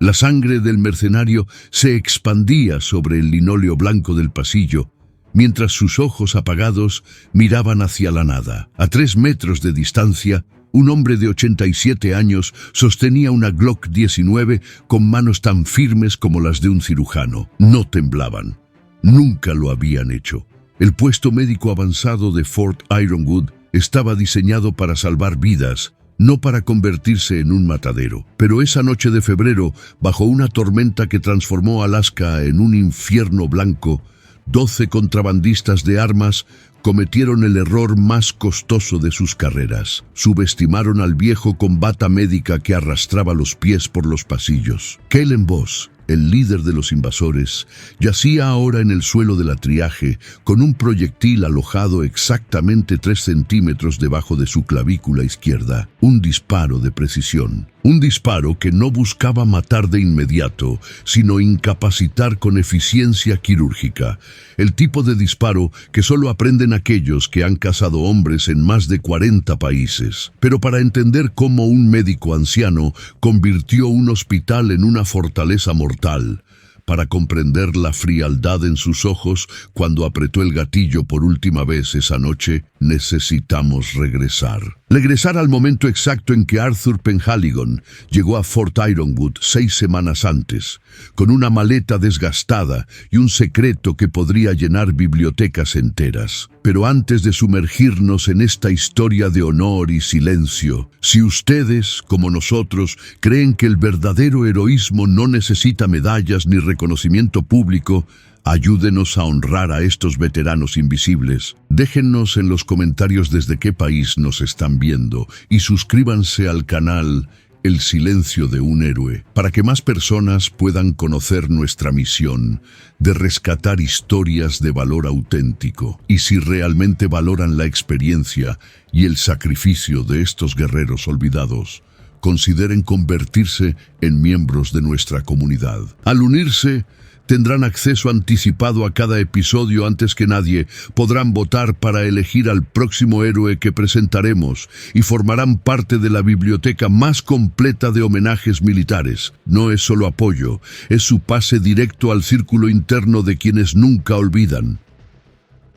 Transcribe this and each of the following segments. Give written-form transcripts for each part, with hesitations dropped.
La sangre del mercenario se expandía sobre el linóleo blanco del pasillo, mientras sus ojos apagados miraban hacia la nada. A 3 metros de distancia, un hombre de 87 años sostenía una Glock 19 con manos tan firmes como las de un cirujano. No temblaban. Nunca lo habían hecho. El puesto médico avanzado de Fort Ironwood estaba diseñado para salvar vidas, no para convertirse en un matadero. Pero esa noche de febrero, bajo una tormenta que transformó Alaska en un infierno blanco, 12 contrabandistas de armas cometieron el error más costoso de sus carreras. Subestimaron al viejo con bata médica que arrastraba los pies por los pasillos. Kellen Voss, el líder de los invasores, yacía ahora en el suelo de la triaje, con un proyectil alojado exactamente 3 centímetros debajo de su clavícula izquierda. Un disparo de precisión. Un disparo que no buscaba matar de inmediato, sino incapacitar con eficiencia quirúrgica. El tipo de disparo que solo aprenden aquellos que han cazado hombres en más de 40 países. Pero para entender cómo un médico anciano convirtió un hospital en una fortaleza mortal, para comprender la frialdad en sus ojos cuando apretó el gatillo por última vez esa noche, necesitamos regresar. Regresar al momento exacto en que Arthur Penhaligon llegó a Fort Ironwood 6 semanas antes, con una maleta desgastada y un secreto que podría llenar bibliotecas enteras. Pero antes de sumergirnos en esta historia de honor y silencio, si ustedes, como nosotros, creen que el verdadero heroísmo no necesita medallas ni reconocimiento público, ayúdenos a honrar a estos veteranos invisibles. Déjennos en los comentarios desde qué país nos están viendo y suscríbanse al canal El Silencio de un Héroe, para que más personas puedan conocer nuestra misión de rescatar historias de valor auténtico. Y si realmente valoran la experiencia y el sacrificio de estos guerreros olvidados, consideren convertirse en miembros de nuestra comunidad. Al unirse, tendrán acceso anticipado a cada episodio antes que nadie, podrán votar para elegir al próximo héroe que presentaremos y formarán parte de la biblioteca más completa de homenajes militares. No es solo apoyo, es su pase directo al círculo interno de quienes nunca olvidan.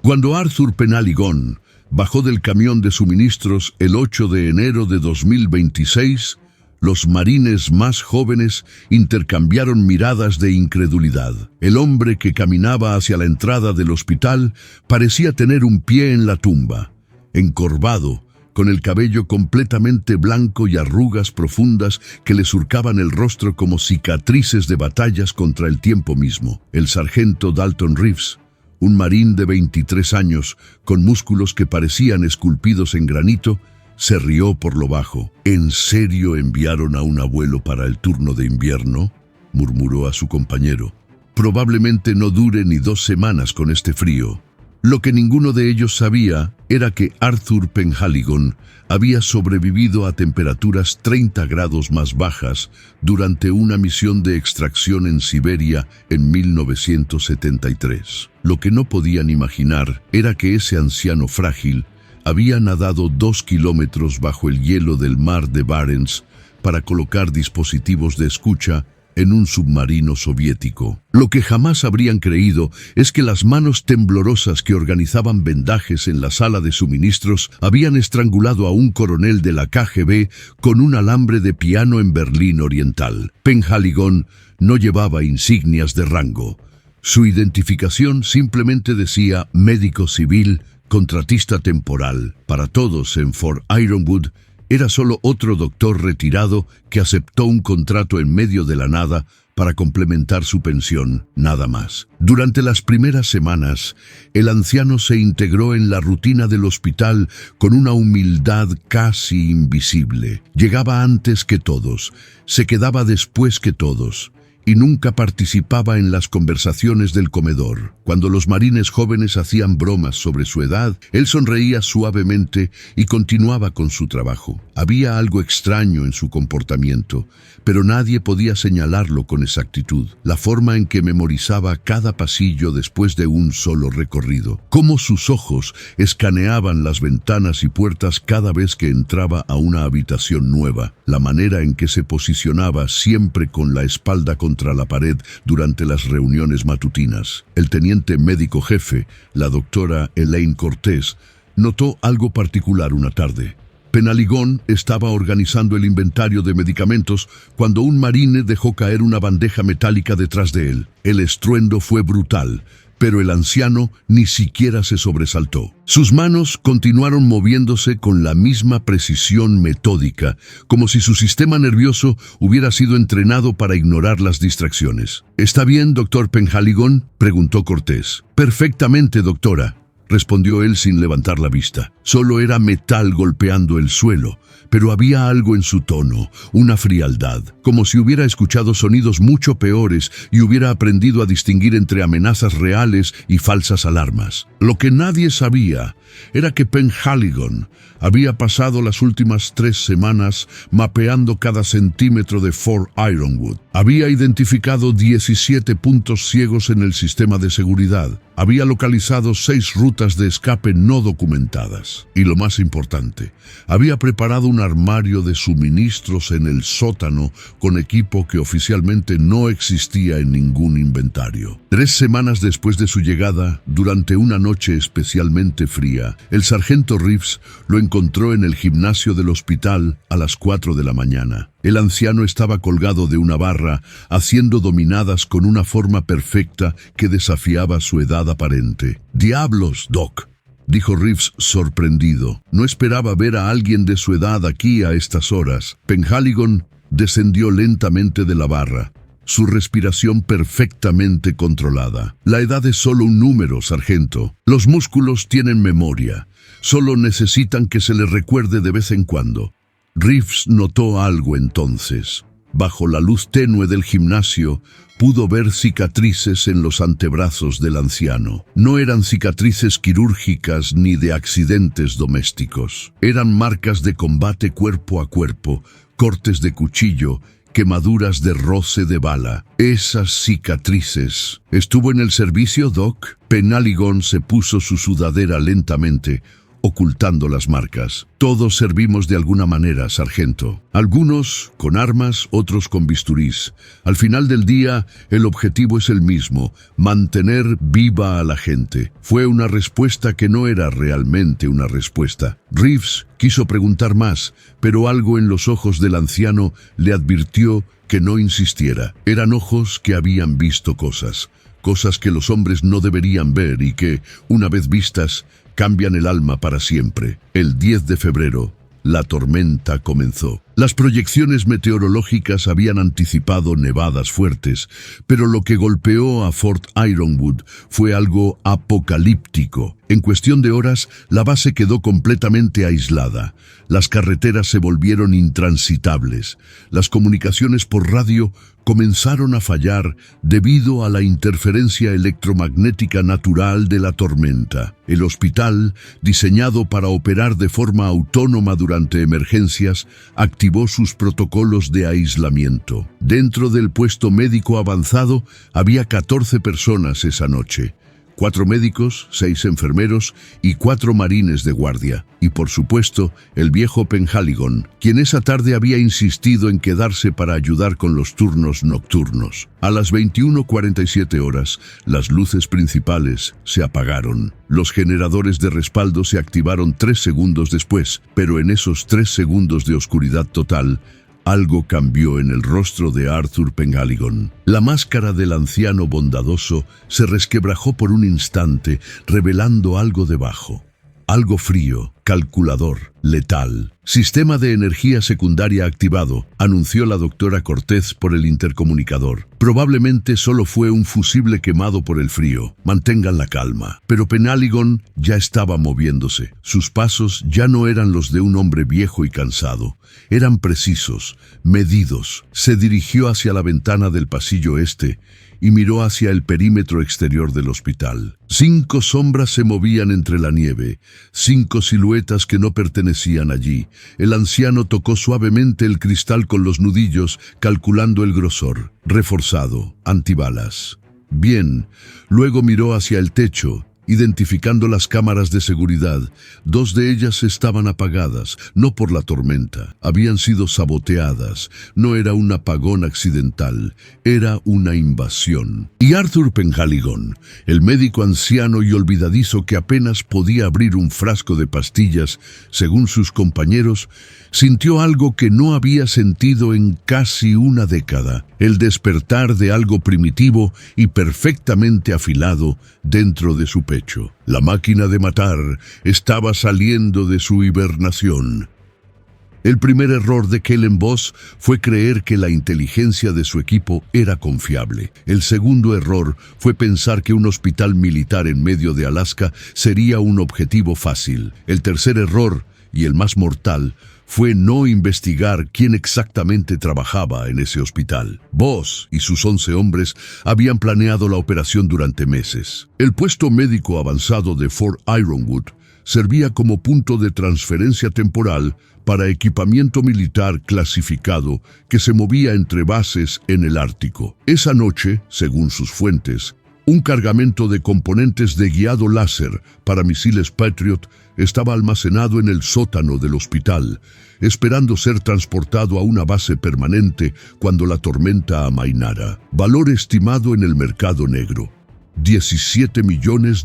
Cuando Arthur Penhaligon bajó del camión de suministros el 8 de enero de 2026, los marines más jóvenes intercambiaron miradas de incredulidad. El hombre que caminaba hacia la entrada del hospital parecía tener un pie en la tumba. Encorvado, con el cabello completamente blanco y arrugas profundas que le surcaban el rostro como cicatrices de batallas contra el tiempo mismo. El sargento Dalton Reeves, un marín de 23 años, con músculos que parecían esculpidos en granito, se rió por lo bajo. ¿En serio enviaron a un abuelo para el turno de invierno?, murmuró a su compañero. Probablemente no dure ni 2 semanas con este frío. Lo que ninguno de ellos sabía era que Arthur Penhaligon había sobrevivido a temperaturas 30 grados más bajas durante una misión de extracción en Siberia en 1973. Lo que no podían imaginar era que ese anciano frágil había nadado 2 kilómetros bajo el hielo del mar de Barents para colocar dispositivos de escucha en un submarino soviético. Lo que jamás habrían creído es que las manos temblorosas que organizaban vendajes en la sala de suministros habían estrangulado a un coronel de la KGB con un alambre de piano en Berlín Oriental. Penhaligon no llevaba insignias de rango. Su identificación simplemente decía médico civil, contratista temporal. Para todos en Fort Ironwood, era solo otro doctor retirado que aceptó un contrato en medio de la nada para complementar su pensión, nada más. Durante las primeras semanas, el anciano se integró en la rutina del hospital con una humildad casi invisible. Llegaba antes que todos, se quedaba después que todos, y nunca participaba en las conversaciones del comedor. Cuando los marines jóvenes hacían bromas sobre su edad, él sonreía suavemente y continuaba con su trabajo. Había algo extraño en su comportamiento, pero nadie podía señalarlo con exactitud. La forma en que memorizaba cada pasillo después de un solo recorrido. Cómo sus ojos escaneaban las ventanas y puertas cada vez que entraba a una habitación nueva. La manera en que se posicionaba siempre con la espalda contra la pared durante las reuniones matutinas. El teniente médico jefe, la doctora Elaine Cortés, notó algo particular una tarde. Penhaligón estaba organizando el inventario de medicamentos cuando un marine dejó caer una bandeja metálica detrás de él. El estruendo fue brutal, pero el anciano ni siquiera se sobresaltó. Sus manos continuaron moviéndose con la misma precisión metódica, como si su sistema nervioso hubiera sido entrenado para ignorar las distracciones. ¿Está bien, doctor Penhaligón?, preguntó Cortés. Perfectamente, doctora, respondió él sin levantar la vista. Solo era metal golpeando el suelo, pero había algo en su tono, una frialdad, como si hubiera escuchado sonidos mucho peores y hubiera aprendido a distinguir entre amenazas reales y falsas alarmas. Lo que nadie sabía era que Penhaligón había pasado las últimas 3 semanas mapeando cada centímetro de Fort Ironwood. Había identificado 17 puntos ciegos en el sistema de seguridad. Había localizado 6 rutas de escape no documentadas. Y lo más importante, había preparado un armario de suministros en el sótano con equipo que oficialmente no existía en ningún inventario. 3 semanas después de su llegada, durante una noche especialmente fría, el sargento Reeves lo encontró en el gimnasio del hospital a las 4 de la mañana. El anciano estaba colgado de una barra, haciendo dominadas con una forma perfecta que desafiaba su edad aparente. «¡Diablos, Doc!», dijo Reeves sorprendido. No esperaba ver a alguien de su edad aquí a estas horas. Penhaligón descendió lentamente de la barra, su respiración perfectamente controlada. «La edad es solo un número, sargento. Los músculos tienen memoria. Solo necesitan que se les recuerde de vez en cuando». Reeves notó algo entonces. Bajo la luz tenue del gimnasio, pudo ver cicatrices en los antebrazos del anciano. No eran cicatrices quirúrgicas ni de accidentes domésticos. Eran marcas de combate cuerpo a cuerpo, cortes de cuchillo, quemaduras de roce de bala. Esas cicatrices. ¿Estuvo en el servicio, Doc? Penhaligón se puso su sudadera lentamente, ocultando las marcas. Todos servimos de alguna manera, sargento. Algunos con armas, otros con bisturís. Al final del día, el objetivo es el mismo: mantener viva a la gente. Fue una respuesta que no era realmente una respuesta. Reeves quiso preguntar más, pero algo en los ojos del anciano le advirtió que no insistiera. Eran ojos que habían visto cosas que los hombres no deberían ver y que, una vez vistas, cambian el alma para siempre. El 10 de febrero, la tormenta comenzó. Las proyecciones meteorológicas habían anticipado nevadas fuertes, pero lo que golpeó a Fort Ironwood fue algo apocalíptico. En cuestión de horas, la base quedó completamente aislada. Las carreteras se volvieron intransitables. Las comunicaciones por radio comenzaron a fallar debido a la interferencia electromagnética natural de la tormenta. El hospital, diseñado para operar de forma autónoma durante emergencias, activó sus protocolos de aislamiento. Dentro del puesto médico avanzado había 14 personas esa noche. 4 médicos, 6 enfermeros y 4 marines de guardia. Y por supuesto, el viejo Penhaligón, quien esa tarde había insistido en quedarse para ayudar con los turnos nocturnos. A las 21:47 horas, las luces principales se apagaron. Los generadores de respaldo se activaron 3 segundos después, pero en esos 3 segundos de oscuridad total, algo cambió en el rostro de Arthur Penhaligón. La máscara del anciano bondadoso se resquebrajó por un instante, revelando algo debajo. Algo frío, calculador, letal. Sistema de energía secundaria activado, anunció la doctora Cortez por el intercomunicador. Probablemente solo fue un fusible quemado por el frío. Mantengan la calma. Pero Penhaligon ya estaba moviéndose. Sus pasos ya no eran los de un hombre viejo y cansado. Eran precisos, medidos. Se dirigió hacia la ventana del pasillo este y miró hacia el perímetro exterior del hospital. 5 sombras se movían entre la nieve, 5 siluetas que no pertenecían allí. El anciano tocó suavemente el cristal con los nudillos, calculando el grosor. Reforzado, antibalas. Bien, luego miró hacia el techo, identificando las cámaras de seguridad. 2 de ellas estaban apagadas, no por la tormenta. Habían sido saboteadas. No era un apagón accidental, era una invasión. Y Arthur Penhaligon, el médico anciano y olvidadizo que apenas podía abrir un frasco de pastillas, según sus compañeros, sintió algo que no había sentido en casi una década, el despertar de algo primitivo y perfectamente afilado dentro de su pecho. La máquina de matar estaba saliendo de su hibernación. El primer error de Kellen Voss fue creer que la inteligencia de su equipo era confiable. El segundo error fue pensar que un hospital militar en medio de Alaska sería un objetivo fácil. El tercer error, y el más mortal, fue no investigar quién exactamente trabajaba en ese hospital. Voss y sus 11 hombres habían planeado la operación durante meses. El puesto médico avanzado de Fort Ironwood servía como punto de transferencia temporal para equipamiento militar clasificado que se movía entre bases en el Ártico. Esa noche, según sus fuentes, un cargamento de componentes de guiado láser para misiles Patriot estaba almacenado en el sótano del hospital, esperando ser transportado a una base permanente cuando la tormenta amainara. Valor estimado en el mercado negro: $17 millones.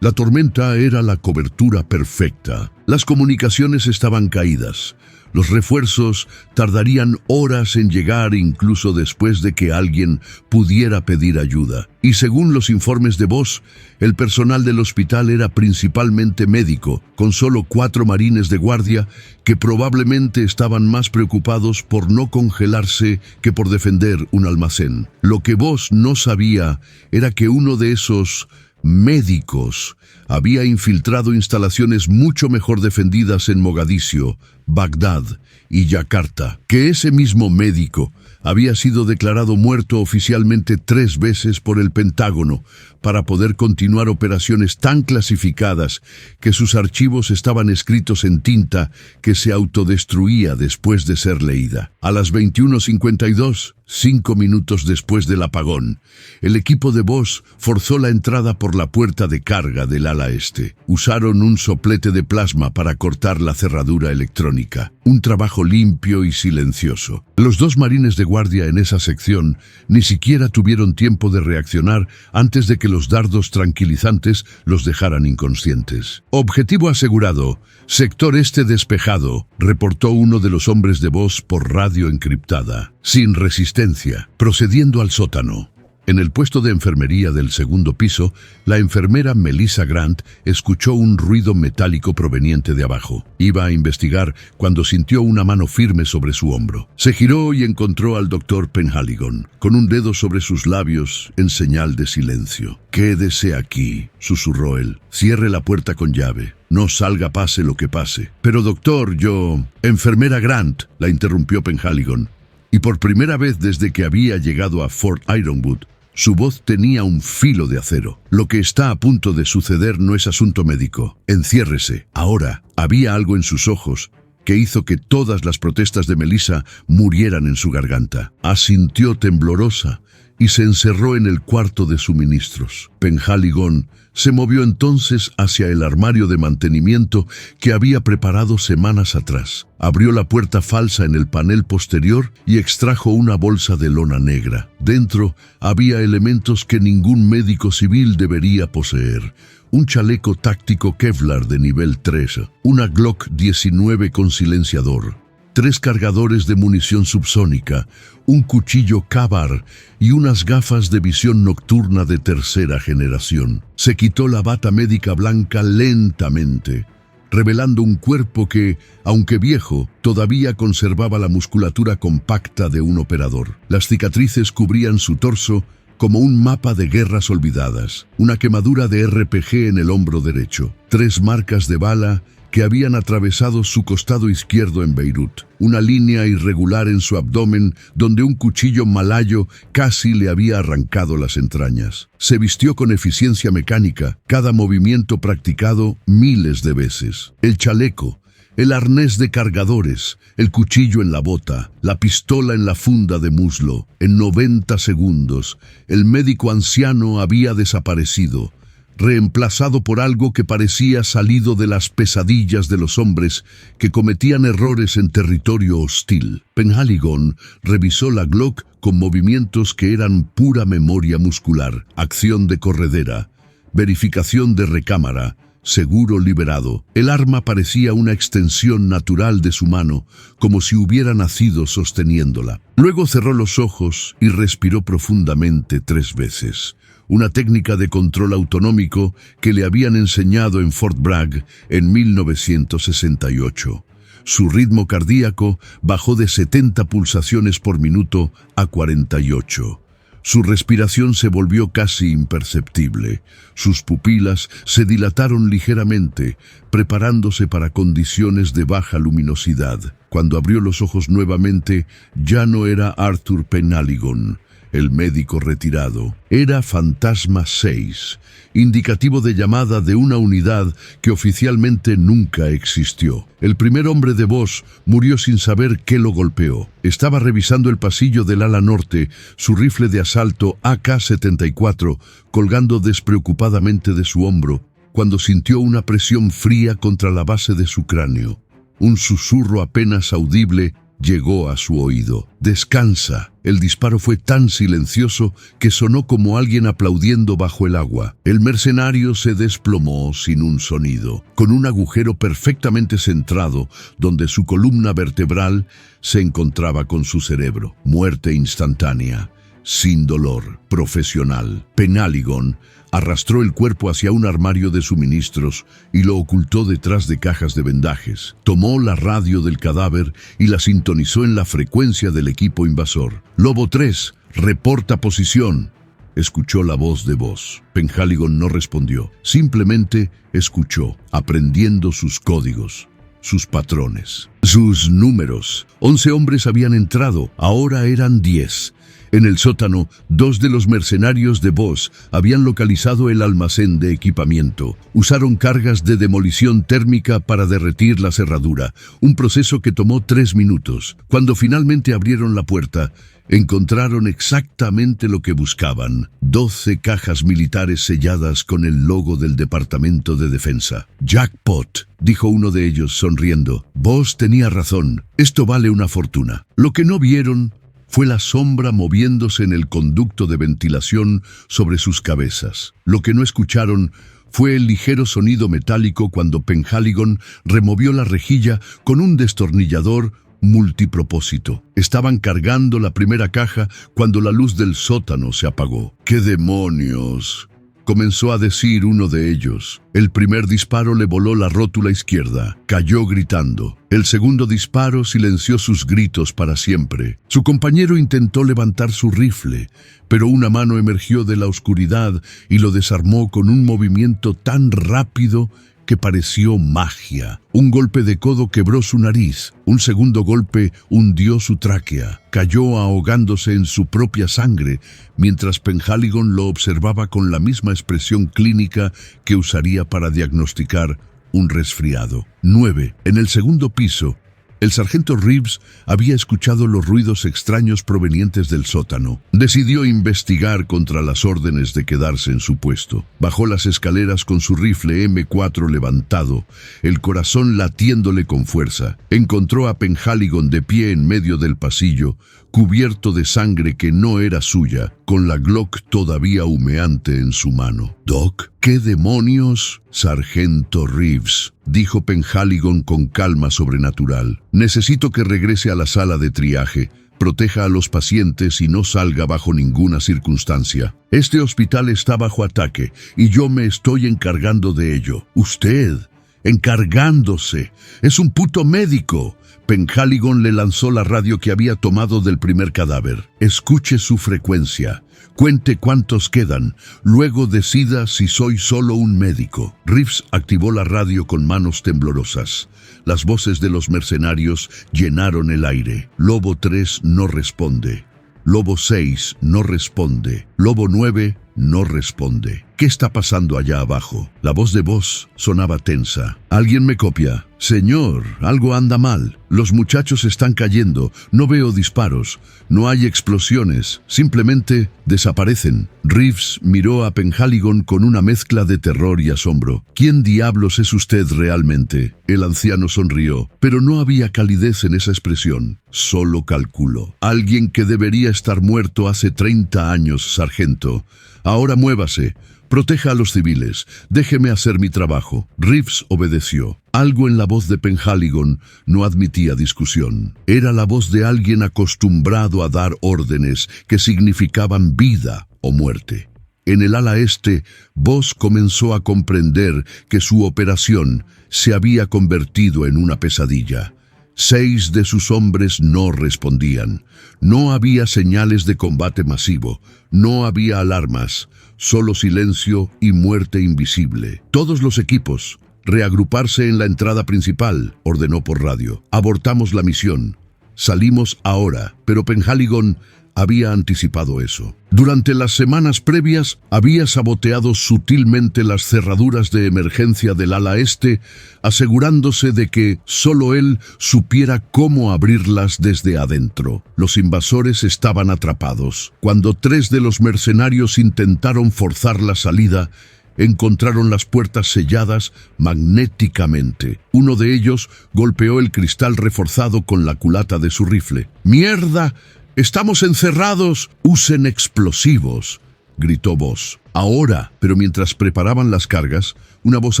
La tormenta era la cobertura perfecta. Las comunicaciones estaban caídas. Los refuerzos tardarían horas en llegar incluso después de que alguien pudiera pedir ayuda. Y según los informes de Voss, el personal del hospital era principalmente médico, con solo 4 marines de guardia que probablemente estaban más preocupados por no congelarse que por defender un almacén. Lo que Voss no sabía era que uno de esos médicos había infiltrado instalaciones mucho mejor defendidas en Mogadiscio, Bagdad y Yakarta, que ese mismo médico había sido declarado muerto oficialmente 3 veces por el Pentágono para poder continuar operaciones tan clasificadas que sus archivos estaban escritos en tinta que se autodestruía después de ser leída. A las 21:52, 5 minutos después del apagón, el equipo de Voss forzó la entrada por la puerta de carga del ala este. Usaron un soplete de plasma para cortar la cerradura electrónica. Un trabajo limpio y silencioso. Los 2 marines de guardia en esa sección ni siquiera tuvieron tiempo de reaccionar antes de que los dardos tranquilizantes los dejaran inconscientes. Objetivo asegurado. Sector este despejado, reportó uno de los hombres de Voss por radio encriptada. Sin resistencia. Procediendo al sótano. En el puesto de enfermería del segundo piso, la enfermera Melissa Grant escuchó un ruido metálico proveniente de abajo. Iba a investigar cuando sintió una mano firme sobre su hombro. Se giró y encontró al doctor Penhaligon, con un dedo sobre sus labios en señal de silencio. «Quédese aquí», susurró él. «Cierre la puerta con llave. No salga pase lo que pase». «Pero doctor, yo...» «Enfermera Grant», la interrumpió Penhaligon. Y por primera vez desde que había llegado a Fort Ironwood, su voz tenía un filo de acero. «Lo que está a punto de suceder no es asunto médico. Enciérrese». Ahora había algo en sus ojos que hizo que todas las protestas de Melissa murieran en su garganta. Asintió temblorosa y se encerró en el cuarto de suministros. Penhaligon se movió entonces hacia el armario de mantenimiento que había preparado semanas atrás. Abrió la puerta falsa en el panel posterior y extrajo una bolsa de lona negra. Dentro había elementos que ningún médico civil debería poseer. Un chaleco táctico Kevlar de nivel 3, una Glock 19 con silenciador, 3 cargadores de munición subsónica, un cuchillo Ka-Bar y unas gafas de visión nocturna de tercera generación. Se quitó la bata médica blanca lentamente, revelando un cuerpo que, aunque viejo, todavía conservaba la musculatura compacta de un operador. Las cicatrices cubrían su torso como un mapa de guerras olvidadas, una quemadura de RPG en el hombro derecho, 3 marcas de bala que habían atravesado su costado izquierdo en Beirut, una línea irregular en su abdomen donde un cuchillo malayo casi le había arrancado las entrañas. Se vistió con eficiencia mecánica, cada movimiento practicado miles de veces. El chaleco, el arnés de cargadores, el cuchillo en la bota, la pistola en la funda de muslo. En 90 segundos, el médico anciano había desaparecido, reemplazado por algo que parecía salido de las pesadillas de los hombres que cometían errores en territorio hostil. Penhaligon revisó la Glock con movimientos que eran pura memoria muscular, acción de corredera, verificación de recámara, seguro liberado. El arma parecía una extensión natural de su mano, como si hubiera nacido sosteniéndola. Luego cerró los ojos y respiró profundamente 3 veces. Una técnica de control autonómico que le habían enseñado en Fort Bragg en 1968. Su ritmo cardíaco bajó de 70 pulsaciones por minuto a 48. Su respiración se volvió casi imperceptible. Sus pupilas se dilataron ligeramente, preparándose para condiciones de baja luminosidad. Cuando abrió los ojos nuevamente, ya no era Arthur Penhaligon, el médico retirado. Era Fantasma 6, indicativo de llamada de una unidad que oficialmente nunca existió. El primer hombre de voz murió sin saber qué lo golpeó. Estaba revisando el pasillo del ala norte, su rifle de asalto AK-74 colgando despreocupadamente de su hombro, cuando sintió una presión fría contra la base de su cráneo. Un susurro apenas audible llegó a su oído. «Descansa». El disparo fue tan silencioso que sonó como alguien aplaudiendo bajo el agua. El mercenario se desplomó sin un sonido, con un agujero perfectamente centrado donde su columna vertebral se encontraba con su cerebro. Muerte instantánea, sin dolor, profesional. Penhaligon arrastró el cuerpo hacia un armario de suministros y lo ocultó detrás de cajas de vendajes. Tomó la radio del cadáver y la sintonizó en la frecuencia del equipo invasor. «Lobo 3, reporta posición», escuchó la voz de voz. Penhaligon no respondió, simplemente escuchó, aprendiendo sus códigos, sus patrones, sus números. 11 hombres habían entrado, ahora eran 10. En el sótano, 2 de los mercenarios de Voss habían localizado el almacén de equipamiento. Usaron cargas de demolición térmica para derretir la cerradura, un proceso que tomó 3 minutos. Cuando finalmente abrieron la puerta, encontraron exactamente lo que buscaban: 12 cajas militares selladas con el logo del Departamento de Defensa. «Jackpot», dijo uno de ellos sonriendo. «Voss tenía razón, esto vale una fortuna». Lo que no vieron fue la sombra moviéndose en el conducto de ventilación sobre sus cabezas. Lo que no escucharon fue el ligero sonido metálico cuando Penhaligon removió la rejilla con un destornillador multipropósito. Estaban cargando la primera caja cuando la luz del sótano se apagó. «¡Qué demonios!», comenzó a decir uno de ellos. El primer disparo le voló la rótula izquierda. Cayó gritando. El segundo disparo silenció sus gritos para siempre. Su compañero intentó levantar su rifle, pero una mano emergió de la oscuridad y lo desarmó con un movimiento tan rápido que pareció magia. Un golpe de codo quebró su nariz. Un segundo golpe hundió su tráquea. Cayó ahogándose en su propia sangre, mientras Penhaligon lo observaba con la misma expresión clínica que usaría para diagnosticar un resfriado. 9. En el segundo piso, el sargento Reeves había escuchado los ruidos extraños provenientes del sótano. Decidió investigar contra las órdenes de quedarse en su puesto. Bajó las escaleras con su rifle M4 levantado, el corazón latiéndole con fuerza. Encontró a Penhaligon de pie en medio del pasillo, cubierto de sangre que no era suya, con la Glock todavía humeante en su mano. «Doc, ¿qué demonios?» «Sargento Reeves», dijo Penhaligon con calma sobrenatural. «Necesito que regrese a la sala de triaje. Proteja a los pacientes y no salga bajo ninguna circunstancia. Este hospital está bajo ataque y yo me estoy encargando de ello. Usted, encargándose, es un puto médico». Penhaligon le lanzó la radio que había tomado del primer cadáver. «Escuche su frecuencia. Cuente cuántos quedan. Luego decida si soy solo un médico». Reeves activó la radio con manos temblorosas. Las voces de los mercenarios llenaron el aire. Lobo 3 no responde. Lobo 6 no responde. Lobo 9 no responde. ¿Qué está pasando allá abajo? La voz de Voss sonaba tensa. «¿Alguien me copia?» «Señor, algo anda mal. Los muchachos están cayendo. No veo disparos. No hay explosiones. Simplemente desaparecen». Reeves miró a Penhaligon con una mezcla de terror y asombro. «¿Quién diablos es usted realmente?» El anciano sonrió, pero no había calidez en esa expresión. «Solo calculo. Alguien que debería estar muerto hace 30 años, sargento. Ahora muévase. Proteja a los civiles. Déjeme hacer mi trabajo». Reeves obedeció. Algo en la voz de Penhaligon no admitía discusión. Era la voz de alguien acostumbrado a dar órdenes que significaban vida o muerte. En el ala este, Voss comenzó a comprender que su operación se había convertido en una pesadilla. 6 de sus hombres no respondían. No había señales de combate masivo. No había alarmas. Solo silencio y muerte invisible. «Todos los equipos, reagruparse en la entrada principal», ordenó por radio. «Abortamos la misión. Salimos ahora». Pero Penhaligon había anticipado eso. Durante las semanas previas había saboteado sutilmente las cerraduras de emergencia del ala este, asegurándose de que solo él supiera cómo abrirlas desde adentro. Los invasores estaban atrapados. Cuando 3 de los mercenarios intentaron forzar la salida, encontraron las puertas selladas magnéticamente. Uno de ellos golpeó el cristal reforzado con la culata de su rifle. «¡Mierda! ¡Estamos encerrados! ¡Usen explosivos!», gritó Voss. «Ahora». Pero mientras preparaban las cargas, una voz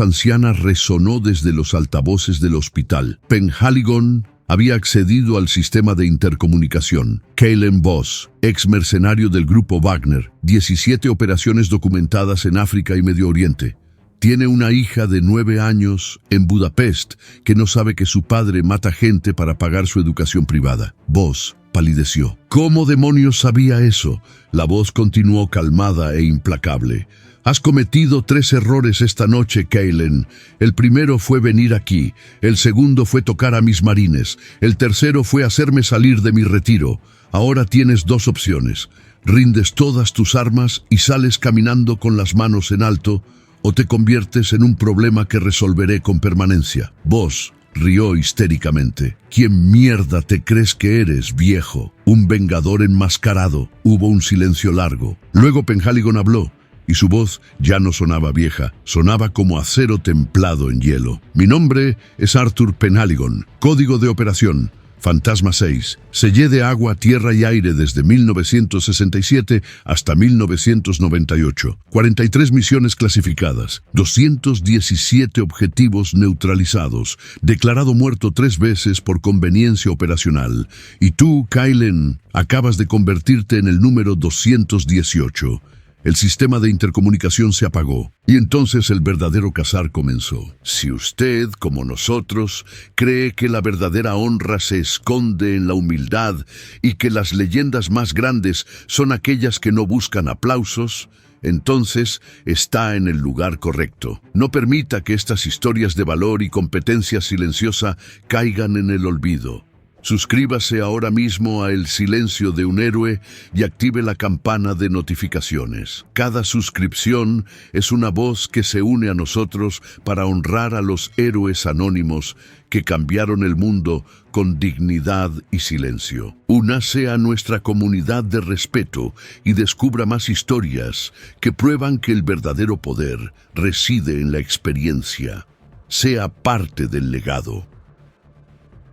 anciana resonó desde los altavoces del hospital. Penhaligon había accedido al sistema de intercomunicación. «Kalen Voss, ex mercenario del grupo Wagner, 17 operaciones documentadas en África y Medio Oriente. Tiene una hija de 9 años en Budapest que no sabe que su padre mata gente para pagar su educación privada». Voss palideció. «¿Cómo demonios sabía eso?». La voz continuó calmada e implacable. «Has cometido 3 errores esta noche, Kalen. El primero fue venir aquí. El segundo fue tocar a mis marines. El tercero fue hacerme salir de mi retiro. Ahora tienes 2 opciones. Rindes todas tus armas y sales caminando con las manos en alto, o te conviertes en un problema que resolveré con permanencia». Voss rió histéricamente. «¿Quién mierda te crees que eres, viejo? ¿Un vengador enmascarado?». Hubo un silencio largo. Luego Penhaligon habló, y su voz ya no sonaba vieja, sonaba como acero templado en hielo. «Mi nombre es Arthur Penhaligon. Código de operación: Fantasma 6. Sellé de agua, tierra y aire desde 1967 hasta 1998. 43 misiones clasificadas. 217 objetivos neutralizados. Declarado muerto 3 veces por conveniencia operacional. Y tú, Kalen, acabas de convertirte en el número 218. El sistema de intercomunicación se apagó, y entonces el verdadero cazar comenzó. Si usted, como nosotros, cree que la verdadera honra se esconde en la humildad y que las leyendas más grandes son aquellas que no buscan aplausos, entonces está en el lugar correcto. No permita que estas historias de valor y competencia silenciosa caigan en el olvido. Suscríbase ahora mismo a El Silencio de un Héroe y active la campana de notificaciones. Cada suscripción es una voz que se une a nosotros para honrar a los héroes anónimos que cambiaron el mundo con dignidad y silencio. Únase a nuestra comunidad de respeto y descubra más historias que prueban que el verdadero poder reside en la experiencia. Sea parte del legado.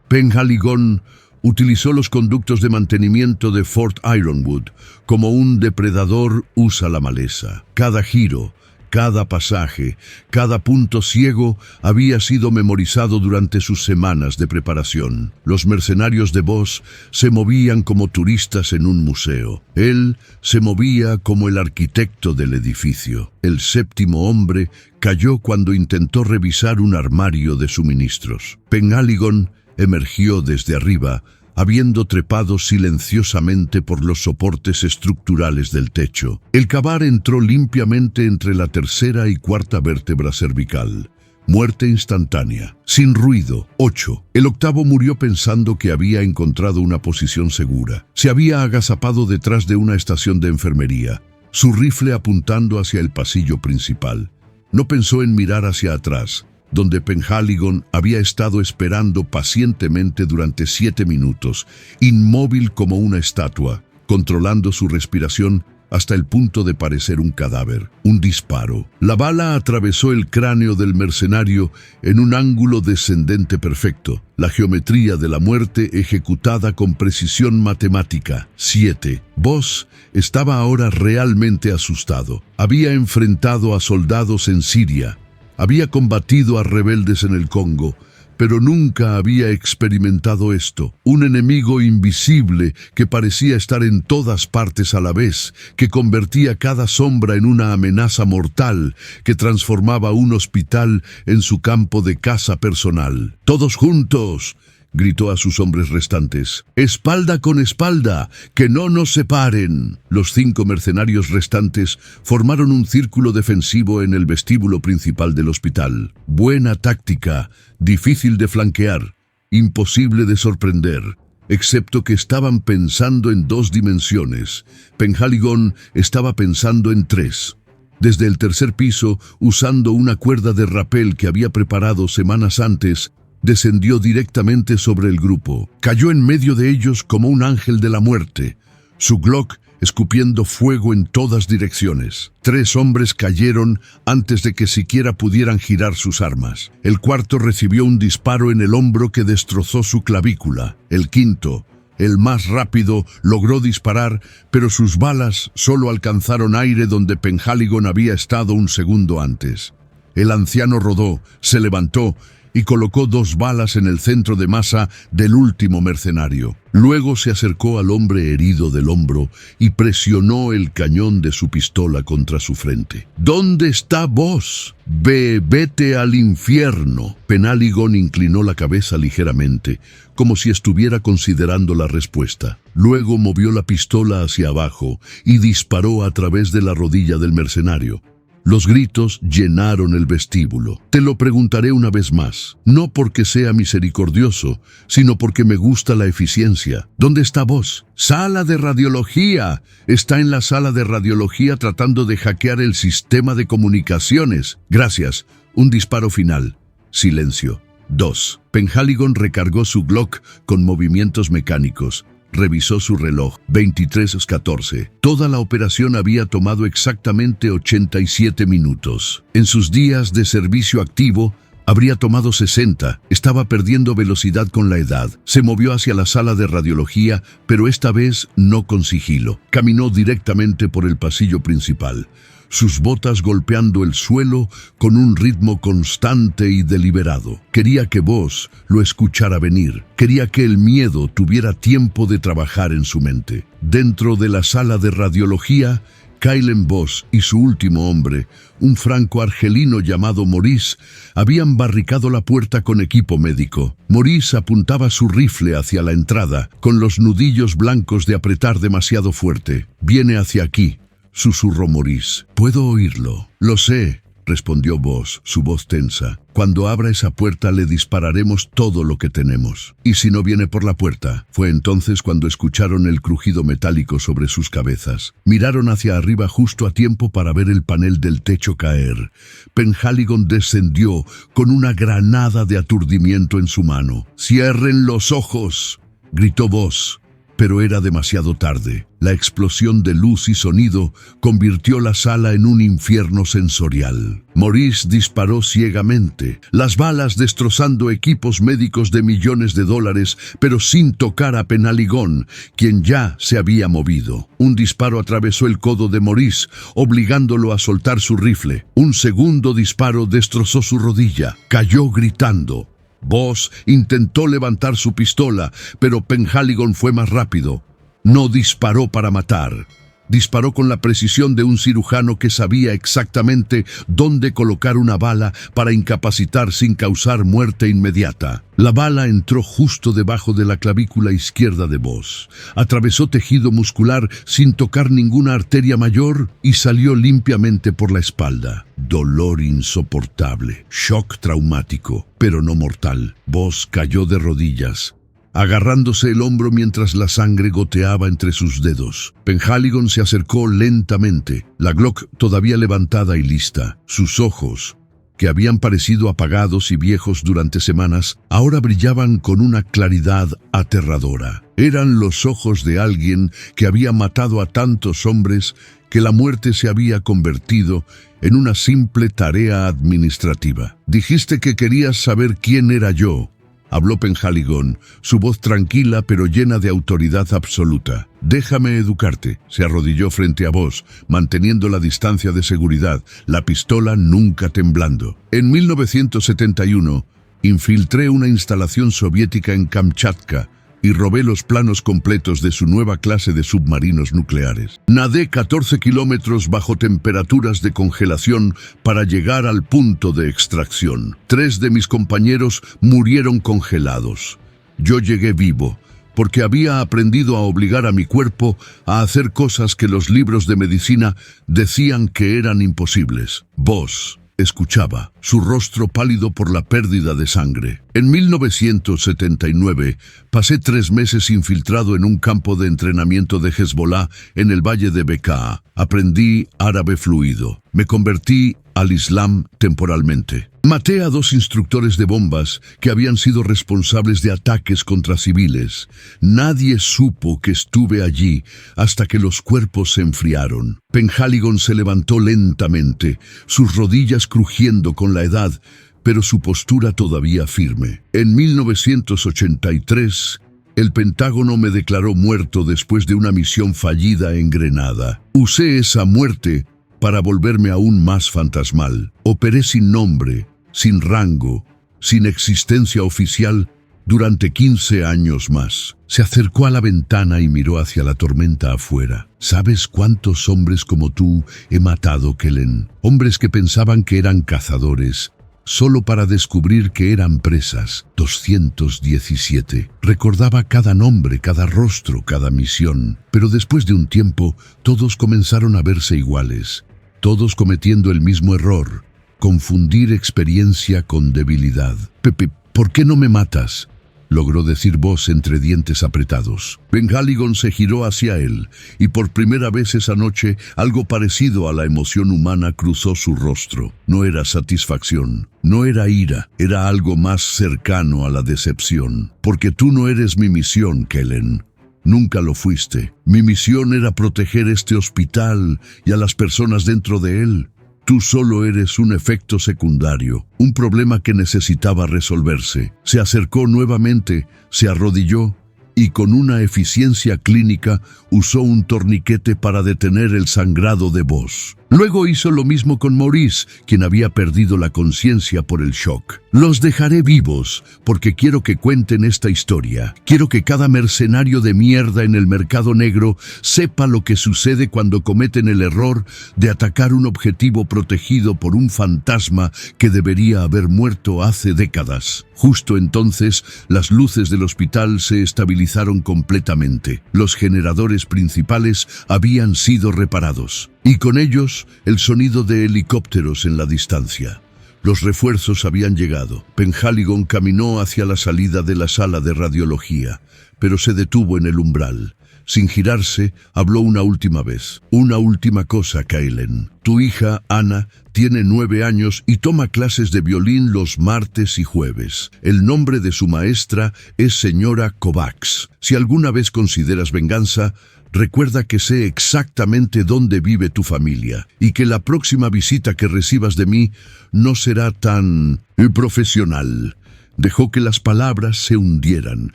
Penhaligon Utilizó los conductos de mantenimiento de Fort Ironwood como un depredador usa la maleza. Cada giro, cada pasaje, cada punto ciego había sido memorizado durante sus semanas de preparación. Los mercenarios de Voss se movían como turistas en un museo. Él se movía como el arquitecto del edificio. El séptimo hombre cayó cuando intentó revisar un armario de suministros. Penhaligon emergió desde arriba, habiendo trepado silenciosamente por los soportes estructurales del techo. El cavar entró limpiamente entre la tercera y cuarta vértebra cervical. Muerte instantánea, sin ruido. 8. El octavo murió pensando que había encontrado una posición segura. Se había agazapado detrás de una estación de enfermería, su rifle apuntando hacia el pasillo principal. No pensó en mirar hacia atrás, donde Penhaligon había estado esperando pacientemente durante 7 minutos, inmóvil como una estatua, controlando su respiración hasta el punto de parecer un cadáver. Un disparo. La bala atravesó el cráneo del mercenario en un ángulo descendente perfecto, la geometría de la muerte ejecutada con precisión matemática. 7. Voss estaba ahora realmente asustado. Había enfrentado a soldados en Siria, había combatido a rebeldes en el Congo, pero nunca había experimentado esto. Un enemigo invisible que parecía estar en todas partes a la vez, que convertía cada sombra en una amenaza mortal, que transformaba un hospital en su campo de caza personal. ¡Todos juntos!, gritó a sus hombres restantes. ¡Espalda con espalda! ¡Que no nos separen! Los 5 mercenarios restantes formaron un círculo defensivo en el vestíbulo principal del hospital. Buena táctica, difícil de flanquear, imposible de sorprender, excepto que estaban pensando en 2 dimensiones. Penhaligon estaba pensando en 3. Desde el tercer piso, usando una cuerda de rapel que había preparado semanas antes, descendió directamente sobre el grupo. Cayó en medio de ellos como un ángel de la muerte, su Glock escupiendo fuego en todas direcciones. 3 hombres cayeron antes de que siquiera pudieran girar sus armas. El cuarto recibió un disparo en el hombro que destrozó su clavícula. El quinto, el más rápido, logró disparar, pero sus balas solo alcanzaron aire donde Penhaligon había estado un segundo antes. El anciano rodó, se levantó y colocó 2 balas en el centro de masa del último mercenario. Luego se acercó al hombre herido del hombro y presionó el cañón de su pistola contra su frente. ¿Dónde está Voss? Vete al infierno. Penhaligon inclinó la cabeza ligeramente, como si estuviera considerando la respuesta. Luego movió la pistola hacia abajo y disparó a través de la rodilla del mercenario. Los gritos llenaron el vestíbulo. Te lo preguntaré una vez más, no porque sea misericordioso, sino porque me gusta la eficiencia. ¿Dónde está Voss? ¡Sala de radiología! Está en la sala de radiología tratando de hackear el sistema de comunicaciones. Gracias. Un disparo final. Silencio. 2. Penhaligon recargó su Glock con movimientos mecánicos. Revisó su reloj. 23:14. Toda la operación había tomado exactamente 87 minutos. En sus días de servicio activo, habría tomado 60. Estaba perdiendo velocidad con la edad. Se movió hacia la sala de radiología, pero esta vez no con sigilo. Caminó directamente por el pasillo principal, sus botas golpeando el suelo con un ritmo constante y deliberado. Quería que Voss lo escuchara venir. Quería que el miedo tuviera tiempo de trabajar en su mente. Dentro de la sala de radiología, Kaylen Voss y su último hombre, un franco-argelino llamado Maurice, habían barricado la puerta con equipo médico. Maurice apuntaba su rifle hacia la entrada, con los nudillos blancos de apretar demasiado fuerte. «Viene hacia aquí», susurró Maurice. «Puedo oírlo». «Lo sé», respondió Voss, su voz tensa. «Cuando abra esa puerta le dispararemos todo lo que tenemos». «¿Y si no viene por la puerta?». Fue entonces cuando escucharon el crujido metálico sobre sus cabezas. Miraron hacia arriba justo a tiempo para ver el panel del techo caer. Penhaligon descendió con una granada de aturdimiento en su mano. «¡Cierren los ojos!», gritó Voss. pero era demasiado tarde. La explosión de luz y sonido convirtió la sala en un infierno sensorial. Maurice disparó ciegamente, las balas destrozando equipos médicos de millones de dólares, pero sin tocar a Penhaligón, quien ya se había movido. Un disparo atravesó el codo de Maurice, obligándolo a soltar su rifle. Un segundo disparo destrozó su rodilla. Cayó gritando. Boss intentó levantar su pistola, pero Penhaligón fue más rápido. No disparó para matar. Disparó con la precisión de un cirujano que sabía exactamente dónde colocar una bala para incapacitar sin causar muerte inmediata. La bala entró justo debajo de la clavícula izquierda de Boss. Atravesó tejido muscular sin tocar ninguna arteria mayor y salió limpiamente por la espalda. Dolor insoportable, shock traumático, pero no mortal. Boss cayó de rodillas, agarrándose el hombro mientras la sangre goteaba entre sus dedos. Penhaligón se acercó lentamente, la Glock todavía levantada y lista. Sus ojos, que habían parecido apagados y viejos durante semanas, ahora brillaban con una claridad aterradora. Eran los ojos de alguien que había matado a tantos hombres que la muerte se había convertido en una simple tarea administrativa. Dijiste que querías saber quién era yo, habló Penhaligón, su voz tranquila pero llena de autoridad absoluta. Déjame educarte. Se arrodilló frente a Boss, manteniendo la distancia de seguridad, la pistola nunca temblando. En 1971, infiltré una instalación soviética en Kamchatka y robé los planos completos de su nueva clase de submarinos nucleares. Nadé 14 kilómetros bajo temperaturas de congelación para llegar al punto de extracción. 3 de mis compañeros murieron congelados. Yo llegué vivo, porque había aprendido a obligar a mi cuerpo a hacer cosas que los libros de medicina decían que eran imposibles. Boss escuchaba, su rostro pálido por la pérdida de sangre. En 1979, pasé 3 meses infiltrado en un campo de entrenamiento de Hezbollah en el valle de Bekaa. Aprendí árabe fluido. Me convertí al Islam temporalmente. Maté a 2 instructores de bombas que habían sido responsables de ataques contra civiles. Nadie supo que estuve allí hasta que los cuerpos se enfriaron. Penhaligón se levantó lentamente, sus rodillas crujiendo con la edad, pero su postura todavía firme. En 1983, el Pentágono me declaró muerto después de una misión fallida en Grenada. Usé esa muerte para volverme aún más fantasmal. Operé sin nombre, sin rango, sin existencia oficial durante 15 años más. Se acercó a la ventana y miró hacia la tormenta afuera. ¿Sabes cuántos hombres como tú he matado, Kellen? Hombres que pensaban que eran cazadores, solo para descubrir que eran presas. 217. Recordaba cada nombre, cada rostro, cada misión. Pero después de un tiempo, todos comenzaron a verse iguales. Todos cometiendo el mismo error: confundir experiencia con debilidad. Pepe, ¿por qué no me matas?, logró decir Boss entre dientes apretados. Penhaligón se giró hacia él, y por primera vez esa noche algo parecido a la emoción humana cruzó su rostro. No era satisfacción, no era ira, era algo más cercano a la decepción. Porque tú no eres mi misión, Kellen. Nunca lo fuiste. Mi misión era proteger este hospital y a las personas dentro de él. Tú solo eres un efecto secundario, un problema que necesitaba resolverse. Se acercó nuevamente, se arrodilló y con una eficiencia clínica usó un torniquete para detener el sangrado de Boss. Luego hizo lo mismo con Maurice, quien había perdido la conciencia por el shock. Los dejaré vivos porque quiero que cuenten esta historia. Quiero que cada mercenario de mierda en el mercado negro sepa lo que sucede cuando cometen el error de atacar un objetivo protegido por un fantasma que debería haber muerto hace décadas. Justo entonces, las luces del hospital se estabilizaron completamente. Los generadores principales habían sido reparados, y con ellos el sonido de helicópteros en la distancia. Los refuerzos habían llegado. Penhaligón caminó hacia la salida de la sala de radiología, pero se detuvo en el umbral. Sin girarse, habló una última vez. Una última cosa, Kaylen. Tu hija, Ana, tiene 9 años y toma clases de violín los martes y jueves. El nombre de su maestra es señora Kovacs. Si alguna vez consideras venganza, recuerda que sé exactamente dónde vive tu familia y que la próxima visita que recibas de mí no será tan profesional. Dejó que las palabras se hundieran.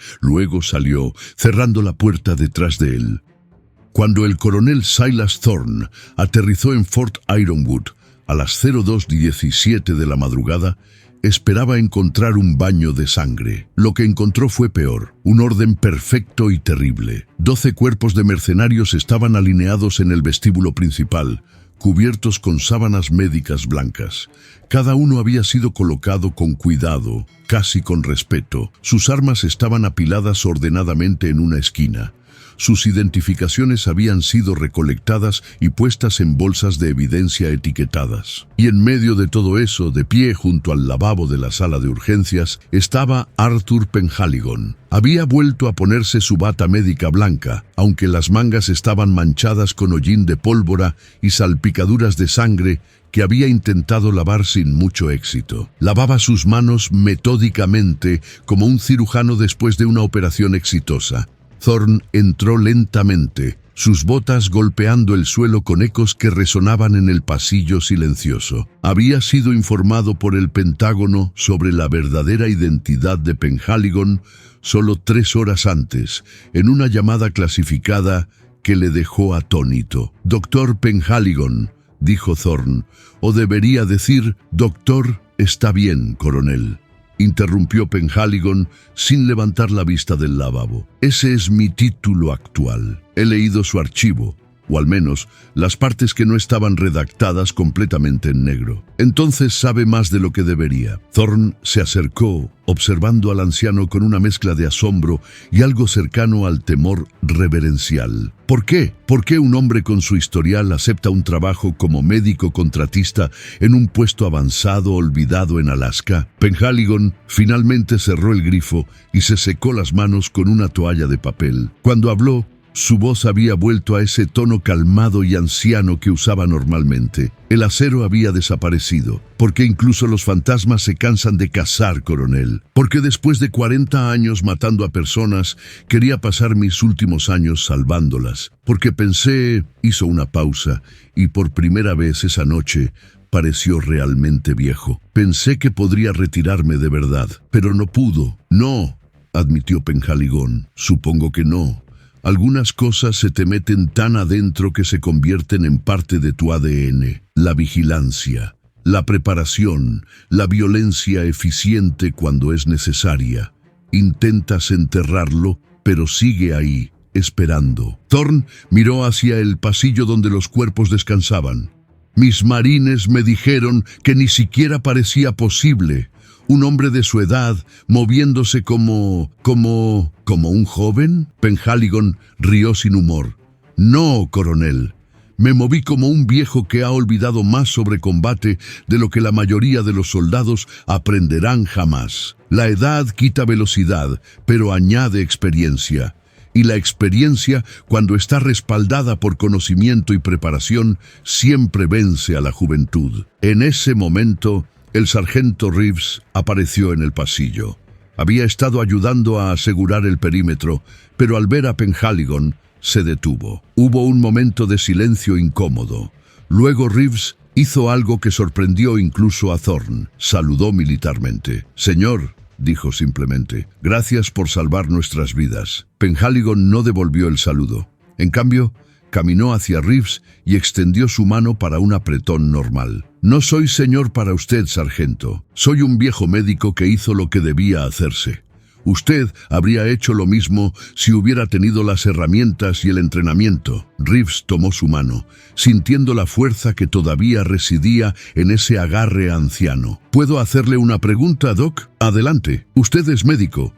Luego salió, cerrando la puerta detrás de él. Cuando el coronel Silas Thorne aterrizó en Fort Ironwood a las 02:17 de la madrugada, esperaba encontrar un baño de sangre. Lo que encontró fue peor, un orden perfecto y terrible. 12 cuerpos de mercenarios estaban alineados en el vestíbulo principal, cubiertos con sábanas médicas blancas. Cada uno había sido colocado con cuidado, casi con respeto. Sus armas estaban apiladas ordenadamente en una esquina. Sus identificaciones habían sido recolectadas y puestas en bolsas de evidencia etiquetadas. Y en medio de todo eso, de pie junto al lavabo de la sala de urgencias, estaba Arthur Penhaligon. Había vuelto a ponerse su bata médica blanca, aunque las mangas estaban manchadas con hollín de pólvora y salpicaduras de sangre que había intentado lavar sin mucho éxito. Lavaba sus manos metódicamente, como un cirujano después de una operación exitosa. Thorne entró lentamente, sus botas golpeando el suelo con ecos que resonaban en el pasillo silencioso. Había sido informado por el Pentágono sobre la verdadera identidad de Penhaligon solo 3 horas antes, en una llamada clasificada que le dejó atónito. «Doctor Penhaligon», dijo Thorne, «o debería decir, doctor, está bien, coronel», interrumpió Penhaligon sin levantar la vista del lavabo. «Ese es mi título actual. He leído su archivo, o al menos las partes que no estaban redactadas completamente en negro. Entonces sabe más de lo que debería». Thorne se acercó, observando al anciano con una mezcla de asombro y algo cercano al temor reverencial. ¿Por qué? ¿Por qué un hombre con su historial acepta un trabajo como médico contratista en un puesto avanzado olvidado en Alaska? Penhaligon finalmente cerró el grifo y se secó las manos con una toalla de papel. Cuando habló, su voz había vuelto a ese tono calmado y anciano que usaba normalmente. El acero había desaparecido. Porque incluso los fantasmas se cansan de cazar, coronel. Porque después de 40 años matando a personas, quería pasar mis últimos años salvándolas. Porque pensé, hizo una pausa, y por primera vez esa noche pareció realmente viejo. Pensé que podría retirarme de verdad, pero no pudo. «No», admitió Penhaligon. «Supongo que no. Algunas cosas se te meten tan adentro que se convierten en parte de tu ADN. La vigilancia, la preparación, la violencia eficiente cuando es necesaria. Intentas enterrarlo, pero sigue ahí, esperando». Thorne miró hacia el pasillo donde los cuerpos descansaban. «Mis marines me dijeron que ni siquiera parecía posible. Un hombre de su edad, moviéndose como un joven». Penhaligon rió sin humor. «No, coronel. Me moví como un viejo que ha olvidado más sobre combate de lo que la mayoría de los soldados aprenderán jamás. La edad quita velocidad, pero añade experiencia. Y la experiencia, cuando está respaldada por conocimiento y preparación, siempre vence a la juventud». En ese momento, el sargento Reeves apareció en el pasillo. Había estado ayudando a asegurar el perímetro, pero al ver a Penhaligon, se detuvo. Hubo un momento de silencio incómodo. Luego Reeves hizo algo que sorprendió incluso a Thorne. Saludó militarmente. «Señor», dijo simplemente, «gracias por salvar nuestras vidas». Penhaligon no devolvió el saludo. En cambio, caminó hacia Reeves y extendió su mano para un apretón normal. «No soy señor para usted, sargento. Soy un viejo médico que hizo lo que debía hacerse. Usted habría hecho lo mismo si hubiera tenido las herramientas y el entrenamiento». Reeves tomó su mano, sintiendo la fuerza que todavía residía en ese agarre anciano. «¿Puedo hacerle una pregunta, Doc?» «Adelante. Usted es médico.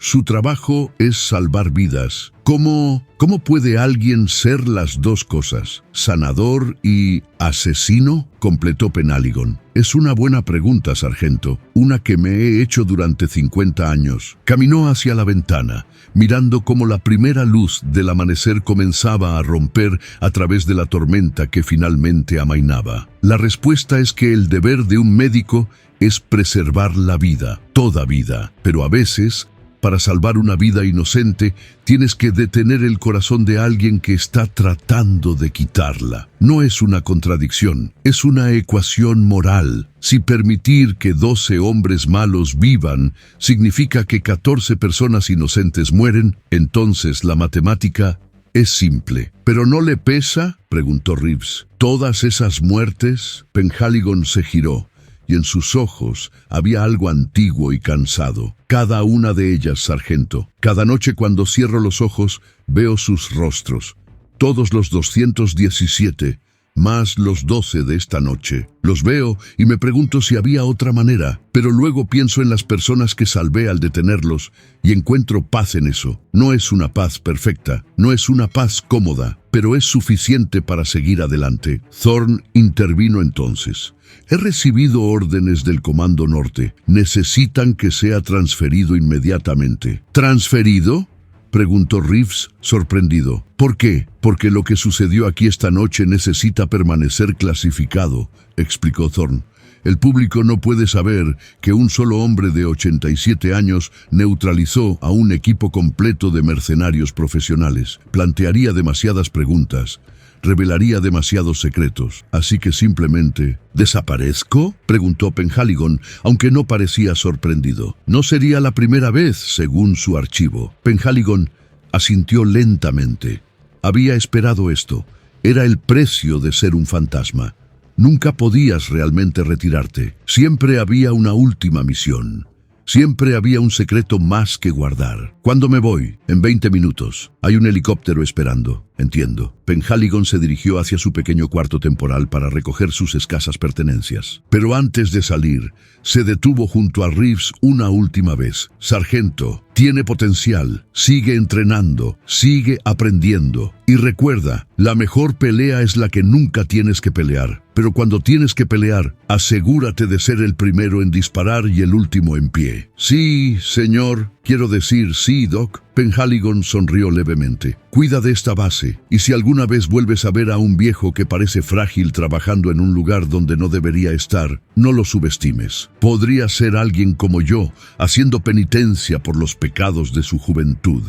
Su trabajo es salvar vidas. ¿Cómo puede alguien ser las dos cosas? ¿Sanador y asesino?, completó Penhaligon. Es una buena pregunta, sargento, una que me he hecho durante 50 años. Caminó hacia la ventana, mirando cómo la primera luz del amanecer comenzaba a romper a través de la tormenta que finalmente amainaba. La respuesta es que el deber de un médico es preservar la vida, toda vida, pero a veces, para salvar una vida inocente, tienes que detener el corazón de alguien que está tratando de quitarla. No es una contradicción, es una ecuación moral. Si permitir que 12 hombres malos vivan significa que 14 personas inocentes mueren, entonces la matemática es simple. ¿Pero no le pesa?, preguntó Reeves. ¿Todas esas muertes? Penhaligon se giró, y en sus ojos había algo antiguo y cansado. Cada una de ellas, sargento. Cada noche cuando cierro los ojos, veo sus rostros. Todos los 217, más los 12 de esta noche. Los veo y me pregunto si había otra manera, pero luego pienso en las personas que salvé al detenerlos y encuentro paz en eso. No es una paz perfecta, no es una paz cómoda, pero es suficiente para seguir adelante. Thorne intervino entonces. He recibido órdenes del Comando Norte. Necesitan que sea transferido inmediatamente. ¿Transferido?, preguntó Reeves, sorprendido. ¿Por qué? Porque lo que sucedió aquí esta noche necesita permanecer clasificado, explicó Thorne. El público no puede saber que un solo hombre de 87 años neutralizó a un equipo completo de mercenarios profesionales. Plantearía demasiadas preguntas. Revelaría demasiados secretos, así que simplemente... ¿Desaparezco?, preguntó Penhaligon, aunque no parecía sorprendido. No sería la primera vez, según su archivo. Penhaligon asintió lentamente. Había esperado esto. Era el precio de ser un fantasma. Nunca podías realmente retirarte. Siempre había una última misión. Siempre había un secreto más que guardar. ¿Cuándo me voy? En 20 minutos. Hay un helicóptero esperando. Entiendo. Penhaligon se dirigió hacia su pequeño cuarto temporal para recoger sus escasas pertenencias. Pero antes de salir, se detuvo junto a Reeves una última vez. Sargento, tiene potencial. Sigue entrenando. Sigue aprendiendo. Y recuerda, la mejor pelea es la que nunca tienes que pelear. Pero cuando tienes que pelear, asegúrate de ser el primero en disparar y el último en pie. Sí, señor. Quiero decir, sí, Doc. Penhaligon sonrió levemente. Cuida de esta base, y si alguna vez vuelves a ver a un viejo que parece frágil trabajando en un lugar donde no debería estar, no lo subestimes. Podría ser alguien como yo, haciendo penitencia por los pecados de su juventud.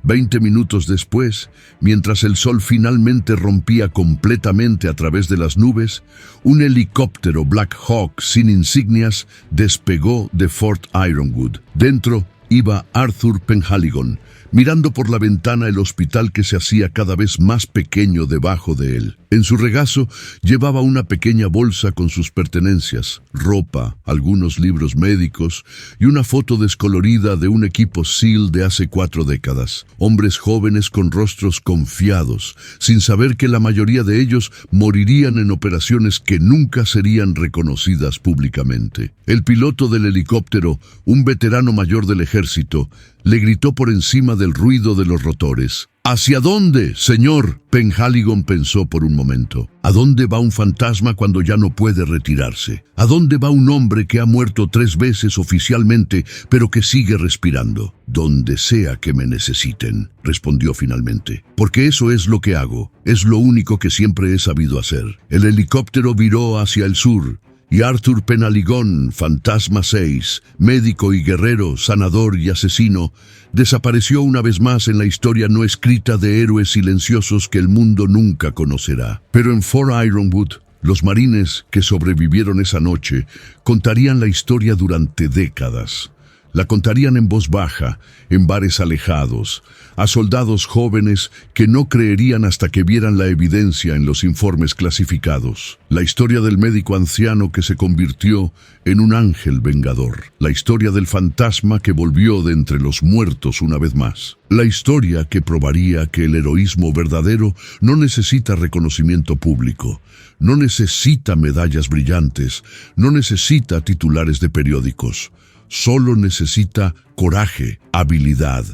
20 minutos después, mientras el sol finalmente rompía completamente a través de las nubes, un helicóptero Black Hawk sin insignias despegó de Fort Ironwood. Dentro iba Arthur Penhaligon, mirando por la ventana el hospital que se hacía cada vez más pequeño debajo de él. En su regazo llevaba una pequeña bolsa con sus pertenencias, ropa, algunos libros médicos y una foto descolorida de un equipo SEAL de hace 4 décadas. Hombres jóvenes con rostros confiados, sin saber que la mayoría de ellos morirían en operaciones que nunca serían reconocidas públicamente. El piloto del helicóptero, un veterano mayor del ejército, le gritó por encima del ruido de los rotores: ¿Hacia dónde, señor? Penhaligon pensó por un momento. ¿A dónde va un fantasma cuando ya no puede retirarse? ¿A dónde va un hombre que ha muerto 3 veces oficialmente, pero que sigue respirando? Donde sea que me necesiten, respondió finalmente. Porque eso es lo que hago. Es lo único que siempre he sabido hacer. El helicóptero viró hacia el sur, y Arthur Penhaligon, Fantasma 6, médico y guerrero, sanador y asesino, desapareció una vez más en la historia no escrita de héroes silenciosos que el mundo nunca conocerá. Pero en Fort Ironwood, los marines que sobrevivieron esa noche contarían la historia durante décadas. La contarían en voz baja, en bares alejados, a soldados jóvenes que no creerían hasta que vieran la evidencia en los informes clasificados. La historia del médico anciano que se convirtió en un ángel vengador. La historia del fantasma que volvió de entre los muertos una vez más. La historia que probaría que el heroísmo verdadero no necesita reconocimiento público, no necesita medallas brillantes, no necesita titulares de periódicos. solo necesita coraje, habilidad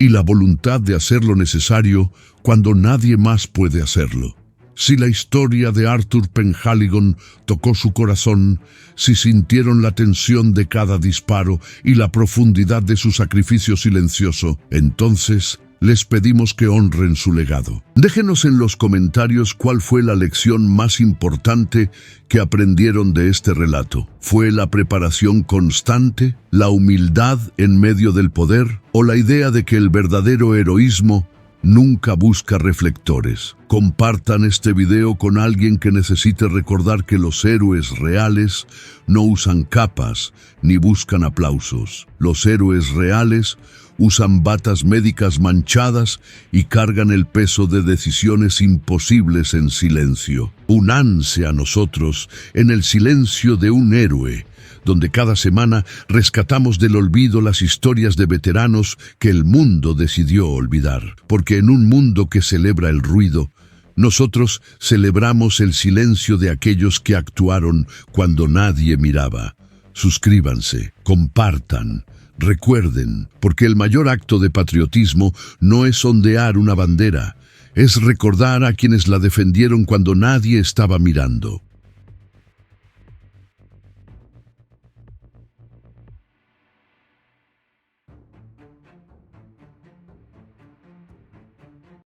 y la voluntad de hacer lo necesario cuando nadie más puede hacerlo. Si la historia de Arthur Penhaligon tocó su corazón, si sintieron la tensión de cada disparo y la profundidad de su sacrificio silencioso, entonces les pedimos que honren su legado. Déjenos en los comentarios cuál fue la lección más importante que aprendieron de este relato. ¿Fue la preparación constante, la humildad en medio del poder, o la idea de que el verdadero heroísmo nunca busca reflectores? Compartan este video con alguien que necesite recordar que los héroes reales no usan capas ni buscan aplausos. Los héroes reales usan batas médicas manchadas y cargan el peso de decisiones imposibles en silencio. Únanse a nosotros en el silencio de un héroe, donde cada semana rescatamos del olvido las historias de veteranos que el mundo decidió olvidar. Porque en un mundo que celebra el ruido, nosotros celebramos el silencio de aquellos que actuaron cuando nadie miraba. Suscríbanse, compartan, recuerden, porque el mayor acto de patriotismo no es ondear una bandera, es recordar a quienes la defendieron cuando nadie estaba mirando.